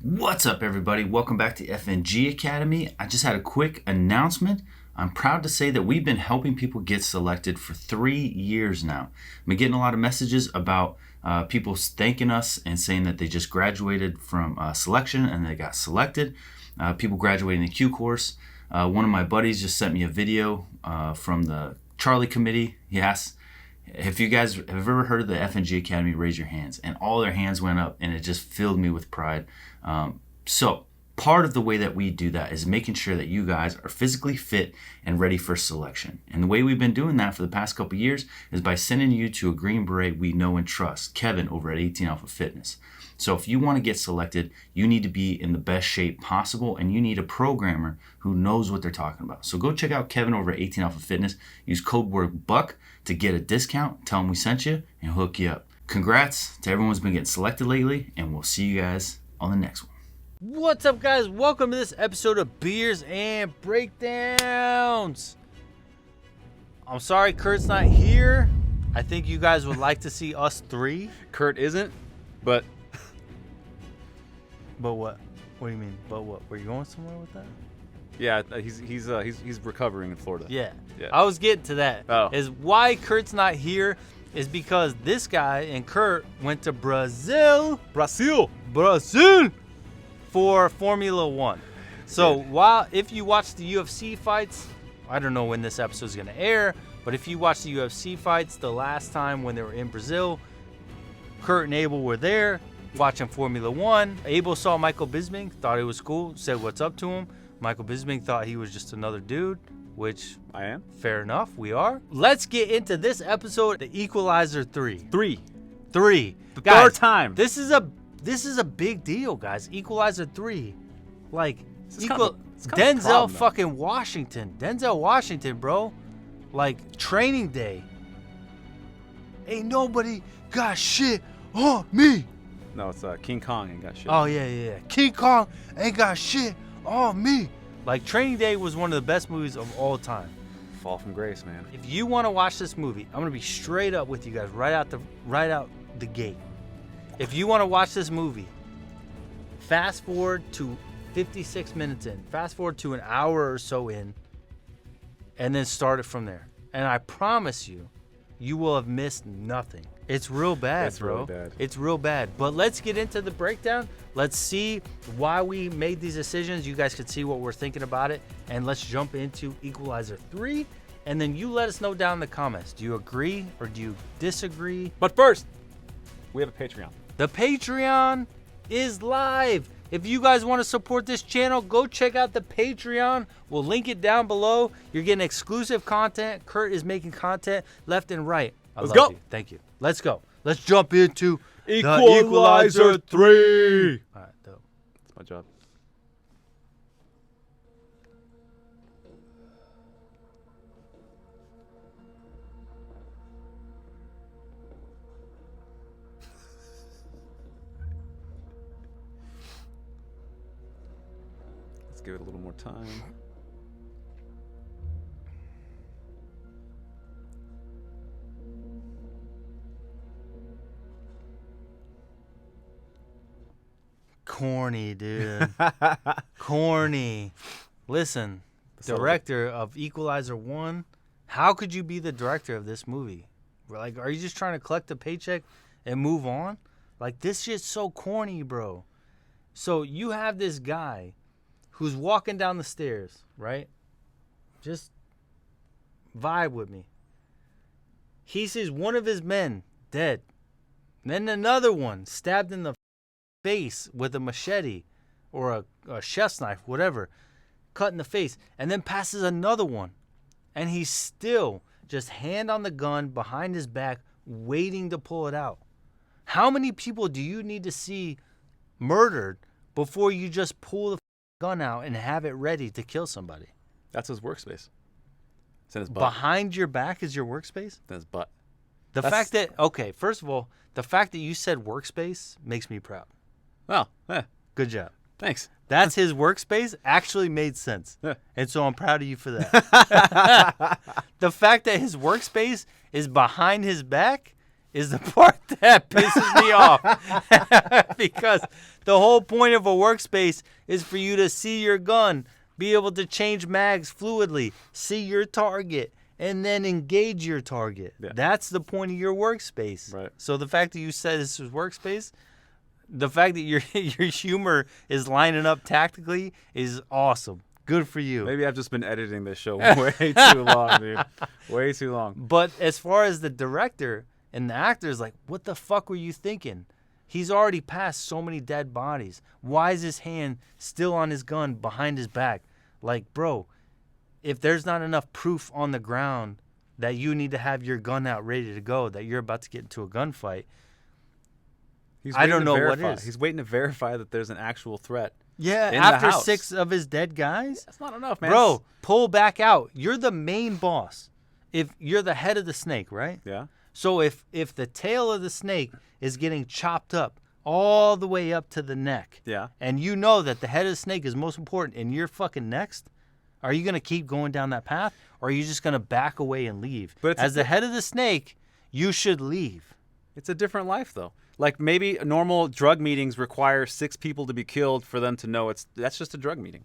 What's up, everybody? Welcome back to FNG Academy. I just had a quick announcement. I'm proud to say that we've been helping people get selected for 3 years now. I've been getting a lot of messages about people thanking us and saying that they just graduated from selection and they got selected. People graduating the Q course. One of my buddies just sent me a video from the Charlie committee. He asked, if you guys have ever heard of the FNG Academy, raise your hands. And all their hands went up, and it just filled me with pride. So part of the way that we do that is making sure that you guys are physically fit and ready for selection. And the way we've been doing that for the past couple of years is by sending you to a green beret we know and trust, Kevin over at 18 Alpha Fitness. So if you want to get selected, you need to be in the best shape possible, and you need a programmer who knows what they're talking about. So go check out Kevin over at 18 Alpha Fitness. Use code word BUCK to get a discount. Tell him we sent you and hook you up. Congrats to everyone who's been getting selected lately, and we'll see you guys on the next one. What's up, guys? Welcome to this episode of Beers and Breakdowns. I'm sorry Kurt's not here. I think you guys would like to see us three. Kurt isn't, but what? What do you mean? But what? Were you going somewhere with that? yeah, he's recovering in Florida. Yeah. Yeah. I was getting to that. Oh. Is why Kurt's not here is because this guy and Kurt went to Brazil for Formula One. So if you watch the UFC fights, I don't know when this episode is going to air, but if you watch the UFC fights the last time when they were in Brazil, Kurt and Abel were there watching Formula One. Abel saw Michael Bisping, thought it was cool, said what's up to him. Michael Bisping thought he was just another dude, which I am. fair enough, we are. Let's get into this episode, the Equalizer 3. Three. The Guys, third time. This is a big deal, guys. Equalizer 3. Like, It's kind of a Denzel problem, though. fucking Washington. Denzel Washington, bro. Like, Training Day. Ain't nobody got shit on me. No, it's King Kong ain't got shit. Oh, yeah. King Kong ain't got shit on me. Like, Training Day was one of the best movies of all time. Fall from grace, man. If you want to watch this movie, I'm going to be straight up with you guys right out the gate. If you want to watch this movie, fast forward to 56 minutes in. Fast forward to an hour or so in, and then start it from there. And I promise you, you will have missed nothing. It's real bad, It's bro. really bad. It's real bad. But let's get into the breakdown. Let's see why we made these decisions. You guys can see what we're thinking about it. And let's jump into Equalizer 3. And then you let us know down in the comments. Do you agree or do you disagree? But first, we have a Patreon. The Patreon is live. If you guys want to support this channel, go check out the Patreon. We'll link it down below. You're getting exclusive content. Kurt is making content left and right. Let's go. You. Thank you. Let's go. Let's jump into the Equalizer 3. All right, dope. That's my job. Let's give it a little more time. Corny, dude. Corny. Listen, director of Equalizer 1, how could you be the director of this movie? Like, are you just trying to collect a paycheck and move on? Like, this shit's so corny, bro. So you have this guy who's walking down the stairs, right? Just vibe with me. He sees one of his men dead. Then another one stabbed in the face with a machete or a chef's knife, whatever, cut in the face, and then passes another one. And he's still just hand on the gun behind his back, waiting to pull it out. How many people do you need to see murdered before you just pull the gun out and have it ready to kill somebody? That's his workspace. It's in his butt. Behind your back is your workspace? In his butt. First of all, the fact that you said workspace makes me proud. Oh, Good job. thanks. That's his workspace actually made sense. And so I'm proud of you for that. The fact that his workspace is behind his back is the part that pisses me off. Because the whole point of a workspace is for you to see your gun, be able to change mags fluidly, see your target, and then engage your target. Yeah. That's the point of your workspace. Right. So the fact that you said this was workspace, the fact that your humor is lining up tactically is awesome. Good for you. Maybe I've just been editing this show way too long, dude. Way too long. But as far as the director and the actors, like, what the fuck were you thinking? He's already passed so many dead bodies. Why is his hand still on his gun behind his back? Like, bro, if there's not enough proof on the ground that you need to have your gun out ready to go, that you're about to get into a gunfight, I don't know what is. He's waiting to verify that there's an actual threat. Yeah, in the after house. 6 of his dead guys? That's not enough, man. Bro, pull back out. You're the main boss. If you're the head of the snake, right? Yeah. So if the tail of the snake is getting chopped up all the way up to the neck, Yeah. and you know that the head of the snake is most important and you're fucking next, are you going to keep going down that path, or are you just going to back away and leave? But as the head of the snake, you should leave. It's a different life, though. Like, maybe normal drug meetings require 6 people to be killed for them to know that's just a drug meeting.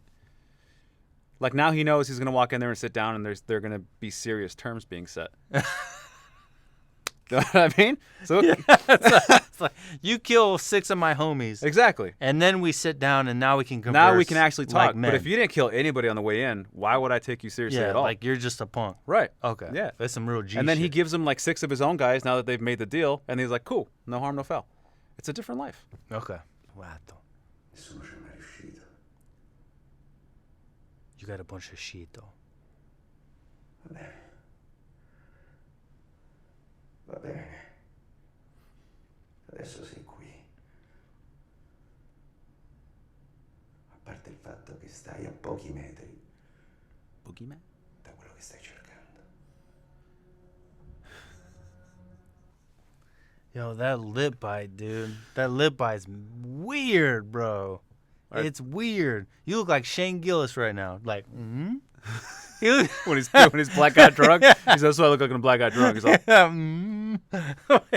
Like, now he knows he's going to walk in there and sit down, and there are going to be serious terms being set. You know what I mean? So It's like, you kill 6 of my homies, exactly. and then we sit down, and now we can converse. Now we can actually talk. like men. But if you didn't kill anybody on the way in, why would I take you seriously yeah, at all? like you're just a punk. Right. Okay. Yeah. That's some real G And then he shit. gives him like 6 of his own guys now that they've made the deal, and he's like, cool, no harm, no foul. It's a different life. Okay. Guarda. Nessuno ci è mai riuscito. You got a bunch of shit, though. Va bene. Va bene. Adesso sei qui. A parte il fatto che stai a pochi metri Boogeyman? da quello che stai cercando. Yo, that lip bite, dude. That lip bite's weird, bro. Right. It's weird. You look like Shane Gillis right now. Like, You look, When he's black guy drunk, he's that's why I look like a black guy drunk. He's like,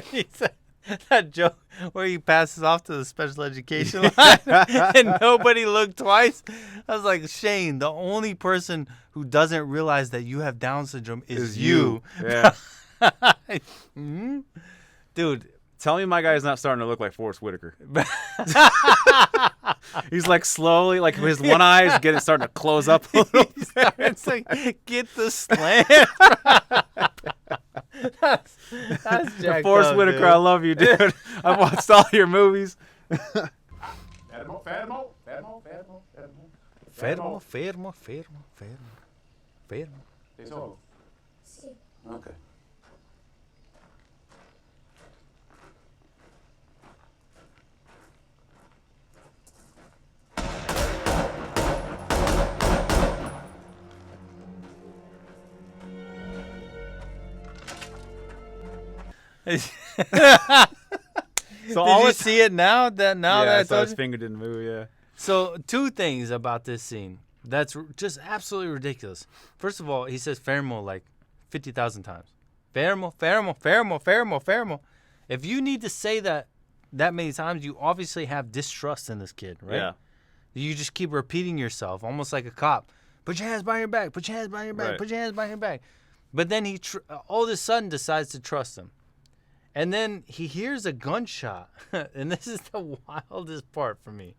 He said that joke where he passes off to the special education line and nobody looked twice. I was like, Shane, the only person who doesn't realize that you have Down syndrome is you. Yeah. Dude, Tell me my guy's not starting to look like Forrest Whitaker. He's like slowly, like his one eye is starting to close up a little bit. it's like, get the slam. that's jacked Forrest up, Whitaker, dude. I love you, dude. I've watched all your movies. Fermo, fermo, fermo, fermo, fermo. Fermo. Sei solo? Sì. Ok. So Did you see it now? That yeah, that I so told his you? finger didn't move. Yeah. So 2 things about this scene that's just absolutely ridiculous. First of all, he says fermo like 50,000 times. Fermo. If you need to say that many times, you obviously have distrust in this kid, right? Yeah. You just keep repeating yourself, almost like a cop. Put your hands behind your back. Put your hands behind your back. Right. Put your hands behind your back. But then he all of a sudden decides to trust him. And then he hears a gunshot. And this is the wildest part for me.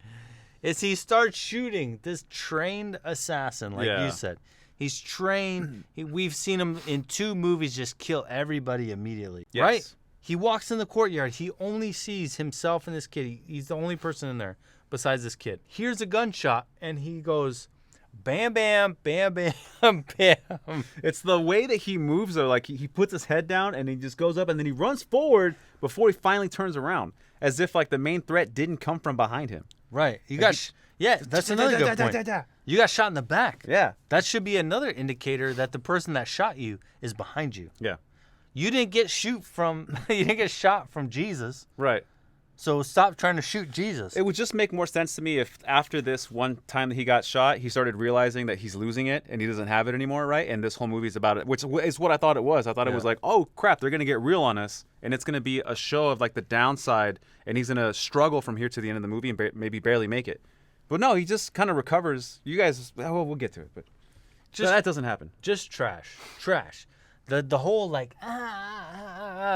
Is he starts shooting this trained assassin, like Yeah. you said. He's trained. We've seen him in 2 movies just kill everybody immediately, Yes. right? He walks in the courtyard. He only sees himself and this kid. He's the only person in there besides this kid. Hears a gunshot, and he goes, bam, bam, bam, bam, bam. It's the way that he moves, though. Like he puts his head down and he just goes up and then he runs forward before he finally turns around, as if like the main threat didn't come from behind him. Right. You got, yeah, that's another good point. You got shot in the back. Yeah. That should be another indicator that the person that shot you is behind you. Yeah. You didn't get shot from Jesus. Right. So stop trying to shoot Jesus. It would just make more sense to me if after this one time that he got shot, he started realizing that he's losing it and he doesn't have it anymore, right? And this whole movie's about it, which is what I thought it was. I thought it was like, oh crap, they're gonna get real on us, and it's gonna be a show of like the downside, and he's gonna struggle from here to the end of the movie and maybe barely make it. But no, he just kind of recovers. You guys, well, we'll get to it, but just that doesn't happen. Just trash. The whole like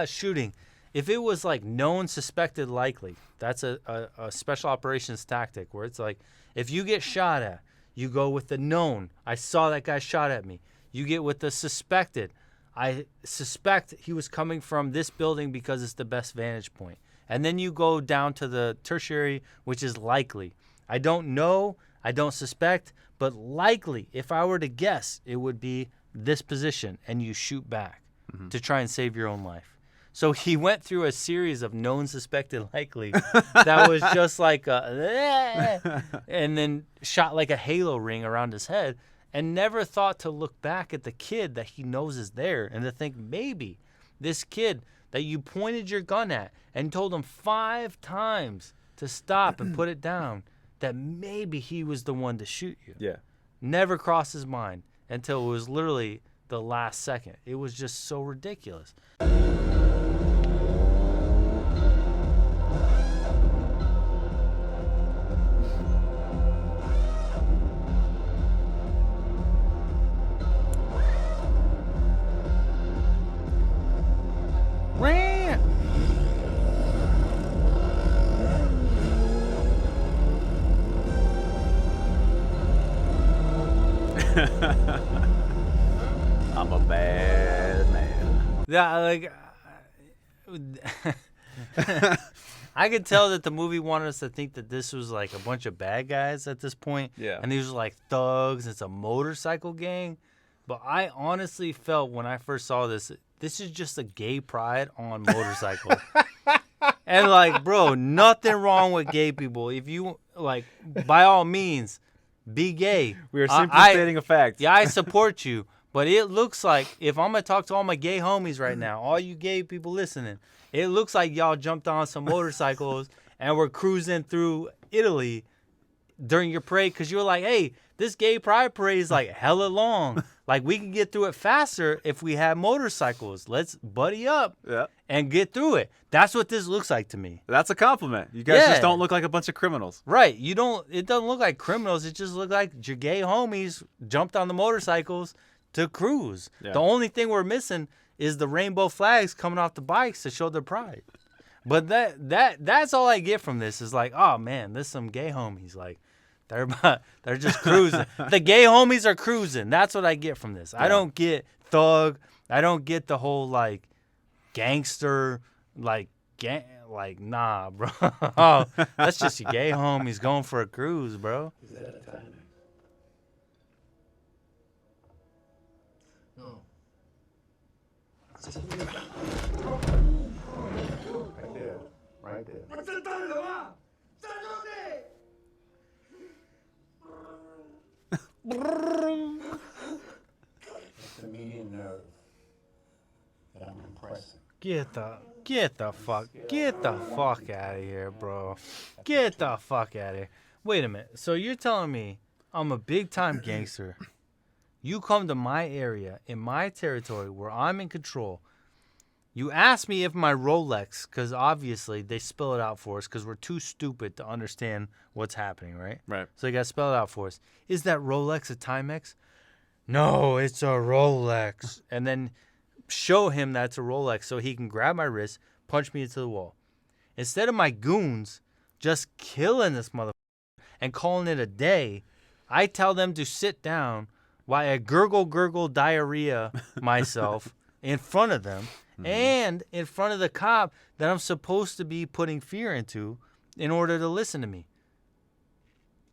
shooting. If it was like known, suspected, likely, that's a special operations tactic where it's like, if you get shot at, you go with the known. I saw that guy shot at me. You get with the suspected. I suspect he was coming from this building because it's the best vantage point. And then you go down to the tertiary, which is likely. I don't know, I don't suspect, but likely, if I were to guess, it would be this position, and you shoot back to try and save your own life. So he went through a series of known, suspected, likely that was just like and then shot like a halo ring around his head, and never thought to look back at the kid that he knows is there and to think maybe this kid that you pointed your gun at and told him 5 times to stop and put it down, that maybe he was the one to shoot you. Yeah. Never crossed his mind until it was literally the last second. It was just so ridiculous. I'm a bad man. Yeah, like I could tell that the movie wanted us to think that this was like a bunch of bad guys at this point. Yeah. And these were like thugs. It's a motorcycle gang. But I honestly felt when I first saw this is just a gay pride on motorcycle. And like, bro, nothing wrong with gay people. If you like, by all means, be gay. We are simply stating a fact. Yeah, I support you. But it looks like, if I'm going to talk to all my gay homies right now, all you gay people listening, it looks like y'all jumped on some motorcycles and were cruising through Italy during your parade because you were like, hey, this gay pride parade is like hella long. Like, we can get through it faster if we have motorcycles. Let's buddy up and get through it. That's what this looks like to me. That's a compliment. You guys just don't look like a bunch of criminals. Right. It doesn't look like criminals. It just looks like your gay homies jumped on the motorcycles to cruise. Yeah. The only thing we're missing is the rainbow flags coming off the bikes to show their pride. But that's all I get from this is like, oh man, there's some gay homies. Like, they're just cruising. The gay homies are cruising. That's what I get from this. Yeah. I don't get thug. I don't get the whole like gangster, like nah, bro. Oh, that's just your gay homies going for a cruise, bro. Is that a timer? No. Right there. Right there. It's the median nerve that I'm compressing. Get the fuck out of here, bro. Get the fuck out of here. Wait a minute. So you're telling me I'm a big time gangster. You come to my area, in my territory, where I'm in control. You ask me if my Rolex, because obviously they spell it out for us because we're too stupid to understand what's happening, right? Right. So you got to spell it out for us. Is that Rolex a Timex? No, it's a Rolex. And then show him that's a Rolex so he can grab my wrist, punch me into the wall. Instead of my goons just killing this motherfucker and calling it a day, I tell them to sit down while I gurgle diarrhea myself in front of them and in front of the cop that I'm supposed to be putting fear into in order to listen to me.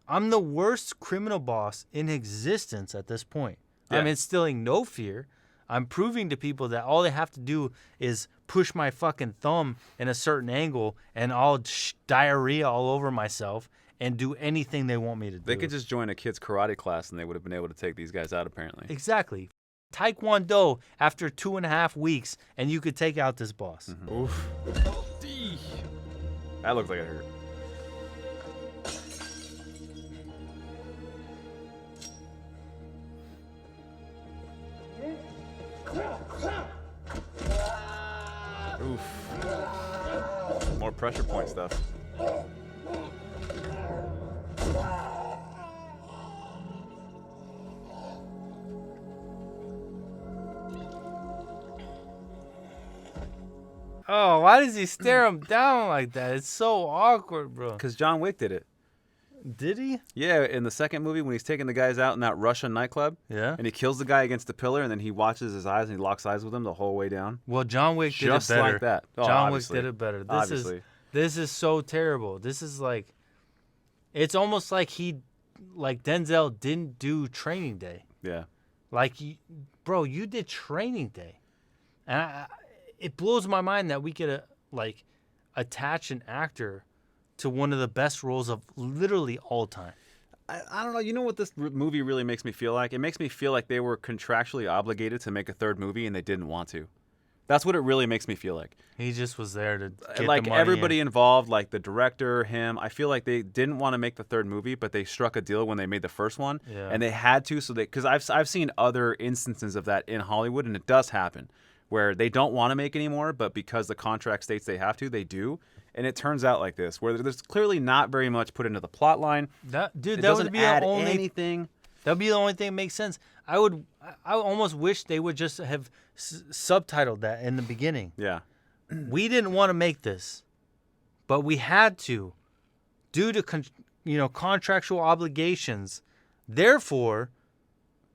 I'm the worst criminal boss in existence at this point. Yeah. I'm instilling no fear. I'm proving to people that all they have to do is push my fucking thumb in a certain angle and I'll diarrhea all over myself and do anything they want me to do. They could just join a kid's karate class and they would have been able to take these guys out, apparently. Exactly. Taekwondo after 2.5 weeks and you could take out this boss. Oof. That looks like it hurt. Oof. More pressure point stuff. Oh, why does he stare him down like that? It's so awkward, bro. Because John Wick did it. Did he? Yeah, in the second movie when he's taking the guys out in that Russian nightclub. Yeah. And he kills the guy against the pillar, and then he watches his eyes and he locks eyes with him the whole way down. Well, John Wick did Just it better. like that. Oh, John obviously. Wick did it better. Obviously. This is so terrible. This is like, it's almost like Denzel didn't do Training Day. Yeah. Like, bro, you did Training Day, and it blows my mind that we could attach an actor to one of the best roles of literally all time. I don't know. You know what this movie really makes me feel like? It makes me feel like they were contractually obligated to make a third movie and they didn't want to. That's what it really makes me feel like. He just was there to get Like the money everybody in. involved, like the director, him. I feel like they didn't want to make the third movie, but they struck a deal when they made the first one, Yeah. and they had to. So because I've seen other instances of that in Hollywood, and it does happen where they don't want to make anymore, but because the contract states they have to, they do. And it turns out like this, where there's clearly not very much put into the plot line. That It would be add the only anything. That'd be the only thing that makes sense. I almost wish they would just have subtitled that in the beginning. Yeah. We didn't want to make this, but we had to, due to contractual obligations. Therefore,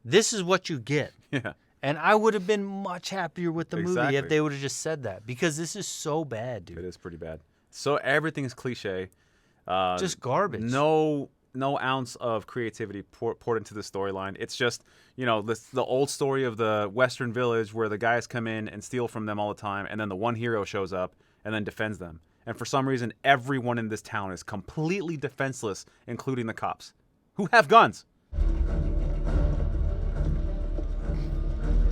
this is what you get. Yeah. And I would have been much happier with the movie Exactly. if they would have just said that, because this is so bad, dude. It is pretty bad. So everything is cliche. Just garbage. No ounce of creativity poured into the storyline. It's just, the old story of the Western village where the guys come in and steal from them all the time, and then the one hero shows up and then defends them. And for some reason, everyone in this town is completely defenseless, including the cops, who have guns.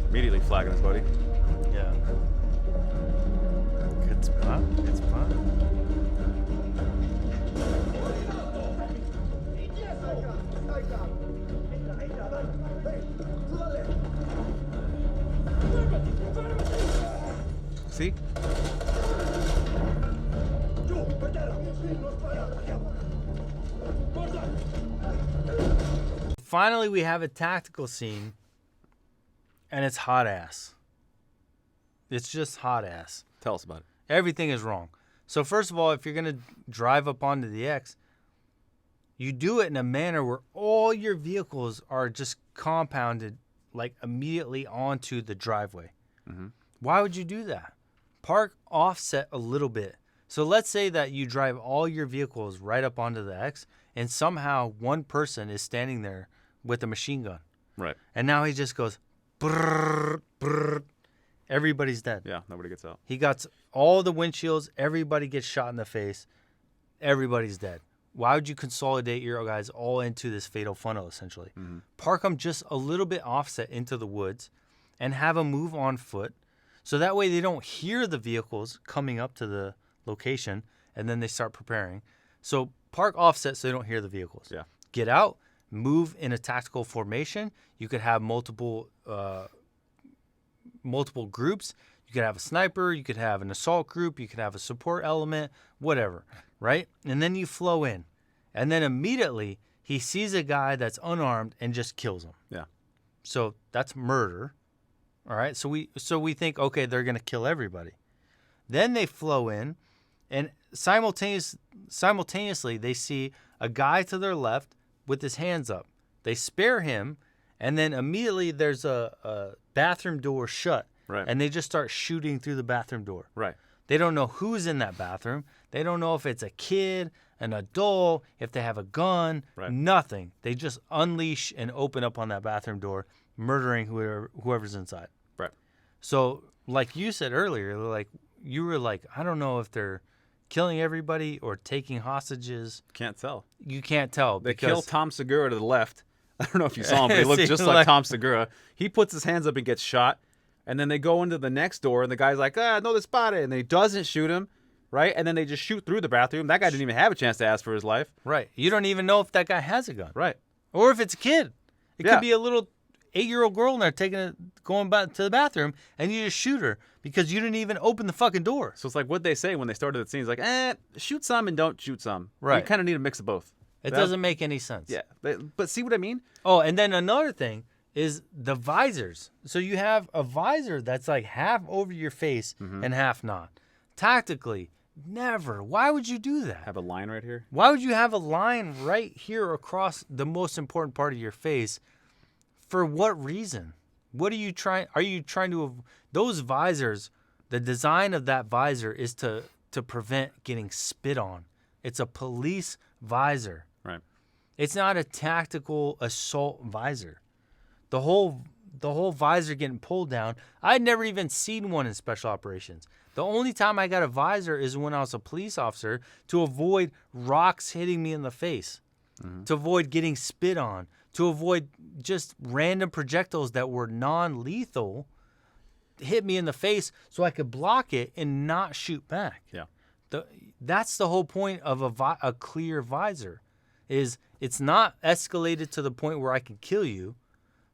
Immediately flagging his buddy. Yeah. Good spot. Good spot. See? Finally, we have a tactical scene, and it's hot ass. It's just hot ass. Tell us about it. Everything is wrong. So first of all, if you're going to drive up onto the X, you do it in a manner where all your vehicles are just compounded like immediately onto the driveway. Mm-hmm. Why would you do that? Park offset a little bit. So let's say that you drive all your vehicles right up onto the X, and somehow one person is standing there with a machine gun. Right. And now he just goes, brrr, brrr. Everybody's dead. Yeah, nobody gets out. He got all the windshields. Everybody gets shot in the face. Everybody's dead. Why would you consolidate your guys all into this fatal funnel, essentially? Mm-hmm. Park them just a little bit offset into the woods and have them move on foot. So that way they don't hear the vehicles coming up to the location, and then they start preparing. So park offset so they don't hear the vehicles. Yeah. Get out, move in a tactical formation. You could have multiple groups. You could have a sniper, you could have an assault group, you could have a support element, whatever, right? And then you flow in. And then immediately he sees a guy that's unarmed and just kills him. Yeah. So that's murder. All right? So we think, okay, they're going to kill everybody. Then they flow in, and simultaneously they see a guy to their left with his hands up. They spare him, and then immediately there's a bathroom door shut. Right. And they just start shooting through the bathroom door. Right. They don't know who's in that bathroom. They don't know if it's a kid, an adult, if they have a gun, Right. Nothing. They just unleash and open up on that bathroom door, murdering whoever's inside. Right. So, like you said earlier, you were like, I don't know if they're killing everybody or taking hostages. Can't tell. You can't tell. They because kill Tom Segura to the left. I don't know if you saw him, but he looked See, just like Tom Segura. He puts his hands up and gets shot. And then they go into the next door, and the guy's like, no dispare. And he doesn't shoot him. right? And then they just shoot through the bathroom. That guy didn't even have a chance to ask for his life. Right. You don't even know if that guy has a gun. Right. Or if it's a kid. It Yeah. could be a little 8-year-old girl in there going back to the bathroom, and you just shoot her because you didn't even open the fucking door. So it's like what they say when they started the scene. It's like, shoot some and don't shoot some. Right. You kind of need a mix of both. It doesn't make any sense. Yeah. But see what I mean? Oh, and then another thing is the visors. So you have a visor that's like half over your face and half not. Tactically, never. Why would you do that? Have a line right here. Why would you have a line right here across the most important part of your face? For what reason? What are you trying to those visors, the design of that visor is to prevent getting spit on. It's a police visor. Right. It's not a tactical assault visor. The whole visor getting pulled down, I'd never even seen one in special operations. The only time I got a visor is when I was a police officer to avoid rocks hitting me in the face, to avoid getting spit on, to avoid just random projectiles that were non-lethal hit me in the face so I could block it and not shoot back. Yeah. That's the whole point of a clear visor, is it's not escalated to the point where I can kill you.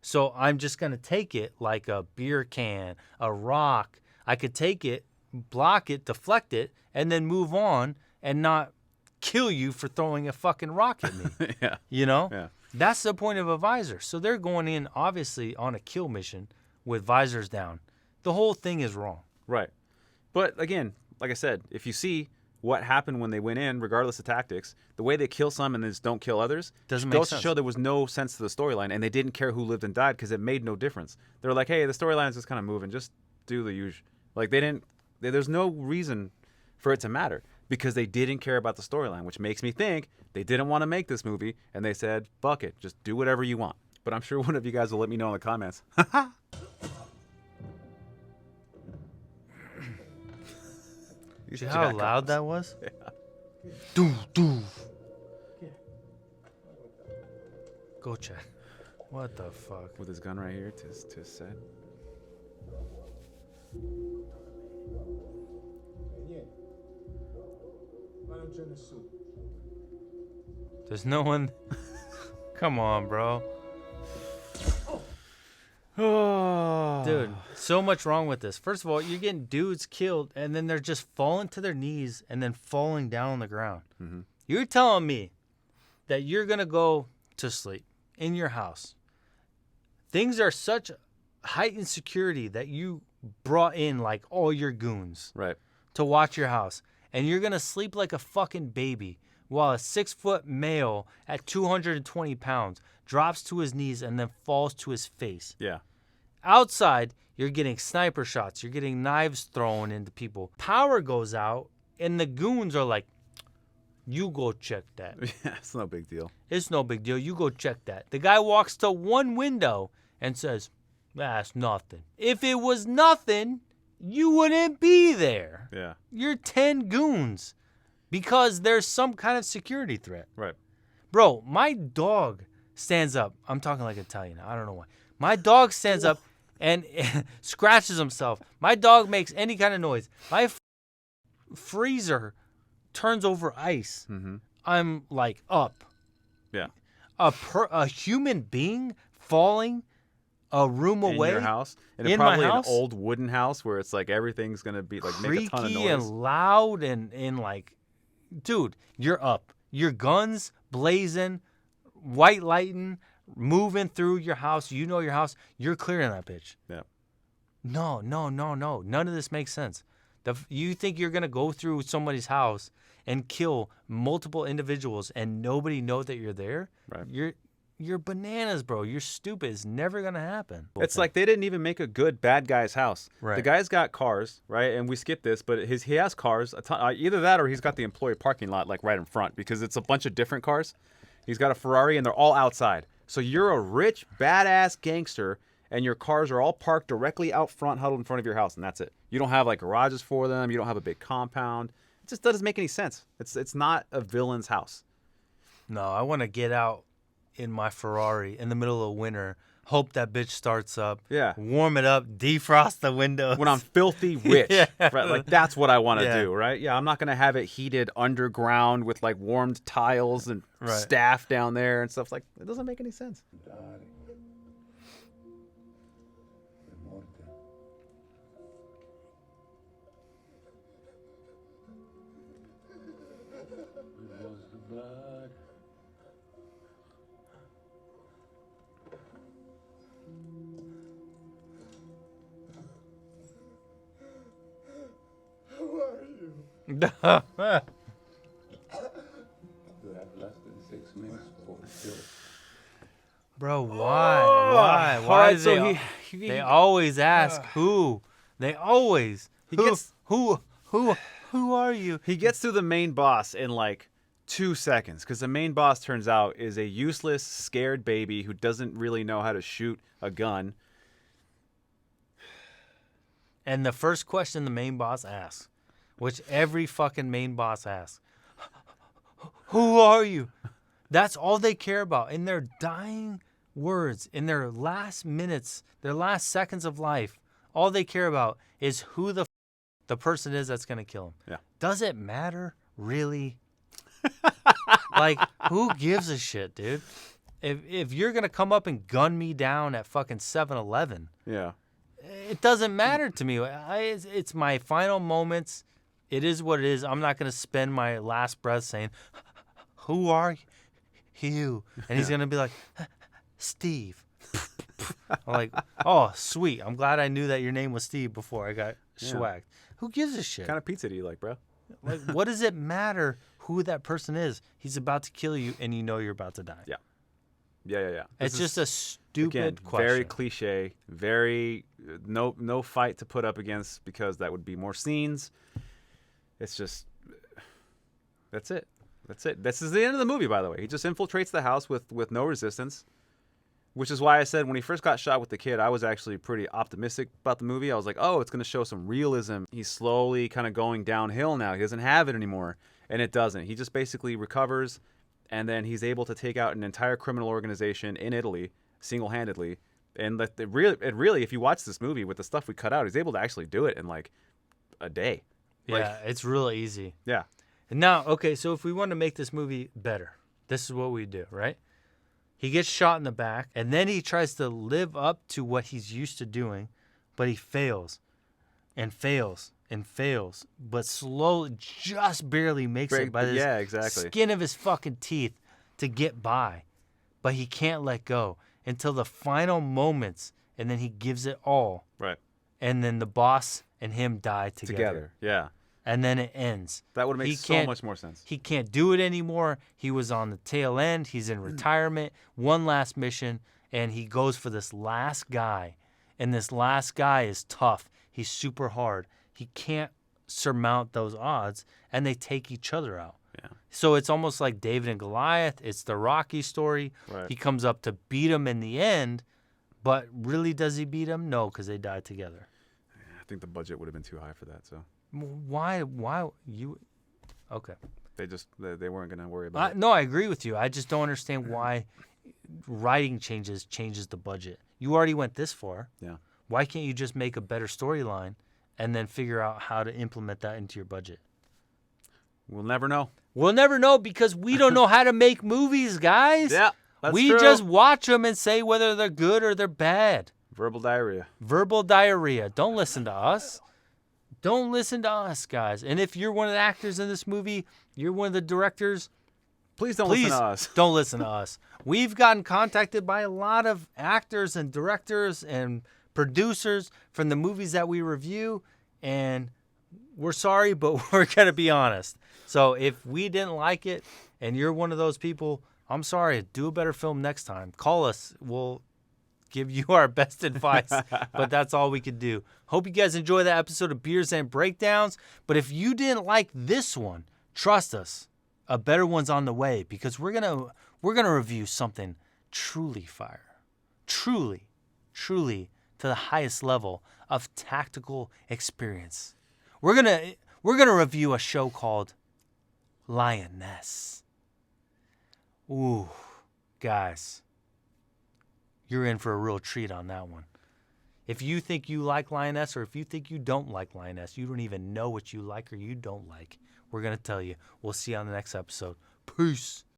So I'm just going to take it like a beer can, a rock. I could take it, block it, deflect it, and then move on and not kill you for throwing a fucking rock at me. Yeah. You know? Yeah. That's the point of a visor. So they're going in, obviously, on a kill mission with visors down. The whole thing is wrong. Right. But again, like I said, if you see what happened when they went in, regardless of tactics, the way they kill some and just don't kill others, Doesn't make goes sense. to show there was no sense to the storyline, and they didn't care who lived and died because it made no difference. They were like, hey, the storyline's just kind of moving. Just do the usual. Like, there's no reason for it to matter because they didn't care about the storyline, which makes me think they didn't want to make this movie, and they said, fuck it, just do whatever you want. But I'm sure one of you guys will let me know in the comments. See how loud that was? Yeah. Doo, doo. Go check. What the fuck? With his gun right here to his set. There's no one. Come on, bro. Dude, so much wrong with this. First of all, you're getting dudes killed, and then they're just falling to their knees and then falling down on the ground. Mm-hmm. You're telling me that you're going to go to sleep in your house. Things are such heightened security that you brought in like all your goons Right. to watch your house. And you're going to sleep like a fucking baby while a 6-foot male at 220 pounds drops to his knees and then falls to his face. Yeah. Outside, you're getting sniper shots. You're getting knives thrown into people. Power goes out, and the goons are like, you go check that. Yeah, it's no big deal. It's no big deal. You go check that. The guy walks to one window and says, that's nothing. If it was nothing, you wouldn't be there. Yeah. You're 10 goons because there's some kind of security threat. Right. Bro, my dog stands up. I'm talking like Italian. I don't know why. My dog stands up and scratches himself. My dog makes any kind of noise. My freezer turns over ice. Mm-hmm. I'm like up. Yeah. A human being falling a room away. In your house. And In it's my probably house? an old wooden house where it's like everything's going to be like make a ton of Creaky noise. and loud and like, dude, you're up. Your guns blazing, white lighting, moving through your house. You know your house. You're clearing that bitch. Yeah. No. None of this makes sense. You think you're going to go through somebody's house and kill multiple individuals and nobody know that you're there? Right. You're bananas, bro. You're stupid. It's never going to happen. It's like they didn't even make a good bad guy's house. Right. The guy's got cars, right? And we skipped this, but he has cars. A ton, either that or he's got the employee parking lot like right in front because it's a bunch of different cars. He's got a Ferrari and they're all outside. So you're a rich, badass gangster and your cars are all parked directly out front, huddled in front of your house, and that's it. You don't have like garages for them. You don't have a big compound. It just doesn't make any sense. It's not a villain's house. No, I want to get out in my Ferrari in the middle of winter Hope that bitch starts up. Yeah. Warm it up. Defrost the windows. When I'm filthy rich, Yeah. right? Like that's what I want to Yeah. do, right? Yeah, I'm not gonna have it heated underground with like warmed tiles and Right. staff down there and stuff. Like it doesn't make any sense. You have less than 6 minutes before the kill. Bro, why? All Why right, do so they always ask who? They always. Who are you? He gets to the main boss in like 2 seconds because the main boss turns out is a useless, scared baby who doesn't really know how to shoot a gun. And the first question the main boss asks, which every fucking main boss asks, who are you? That's all they care about. In their dying words, in their last minutes, their last seconds of life, all they care about is who the person is that's going to kill him. Yeah. Does it matter? Really? Like, who gives a shit, dude? If you're going to come up and gun me down at fucking 7-Eleven, Yeah. it doesn't matter to me. It's my final moments. It is what it is. I'm not going to spend my last breath saying, who are you? And he's going to be like, Steve. I'm like, oh, sweet. I'm glad I knew that your name was Steve before I got swagged. Who gives a shit? What kind of pizza do you like, bro? Like, what does it matter who that person is? He's about to kill you, and you know you're about to die. Yeah. Yeah. It's just a stupid question. Very cliche. Very no fight to put up against because that would be more scenes. It's just that's it. This is the end of the movie, by the way. He just infiltrates the house with no resistance, which is why I said when he first got shot with the kid, I was actually pretty optimistic about the movie. I was like, oh, it's going to show some realism. He's slowly kind of going downhill now. He doesn't have it anymore, and it doesn't. He just basically recovers, and then he's able to take out an entire criminal organization in Italy single-handedly. And it really, if you watch this movie with the stuff we cut out, he's able to actually do it in like a day. Yeah, it's real easy. Yeah. And now, okay, so if we want to make this movie better, this is what we do, right? He gets shot in the back, and then he tries to live up to what he's used to doing, but he fails and fails and fails, but slowly, just barely makes it by the skin of his fucking teeth to get by. But he can't let go until the final moments, and then he gives it all. Right. And then the boss and him die together. Yeah. And then it ends. That would make so much more sense. He can't do it anymore. He was on the tail end. He's in retirement. One last mission, and he goes for this last guy. And this last guy is tough. He's super hard. He can't surmount those odds, and they take each other out. Yeah. So it's almost like David and Goliath. It's the Rocky story. Right. He comes up to beat him in the end, but really does he beat him? No, because they died together. I think the budget would have been too high for that, so. Why you? Okay. They weren't going to worry about it. No, I agree with you. I just don't understand why writing changes the budget. You already went this far. Yeah. Why can't you just make a better storyline and then figure out how to implement that into your budget? We'll never know. We'll never know because we don't know how to make movies, guys. Yeah, that's we true. just watch them and say whether they're good or they're bad. Verbal diarrhea. Verbal diarrhea. Don't listen to us. Don't listen to us, guys. And if you're one of the actors in this movie, you're one of the directors, Please listen to us. Don't listen to us. We've gotten contacted by a lot of actors and directors and producers from the movies that we review, and we're sorry, but we're going to be honest. So if we didn't like it and you're one of those people, I'm sorry. Do a better film next time. Call us. We'll give you our best advice, but that's all we could do. Hope you guys enjoy that episode of Beers and Breakdowns. But if you didn't like this one, trust us, a better one's on the way because we're gonna review something truly fire, truly to the highest level of tactical experience. We're gonna review a show called Lioness. Ooh, guys. you're in for a real treat on that one. If you think you like Lioness, or if you think you don't like Lioness, you don't even know what you like or you don't like. We're going to tell you. We'll see you on the next episode. Peace.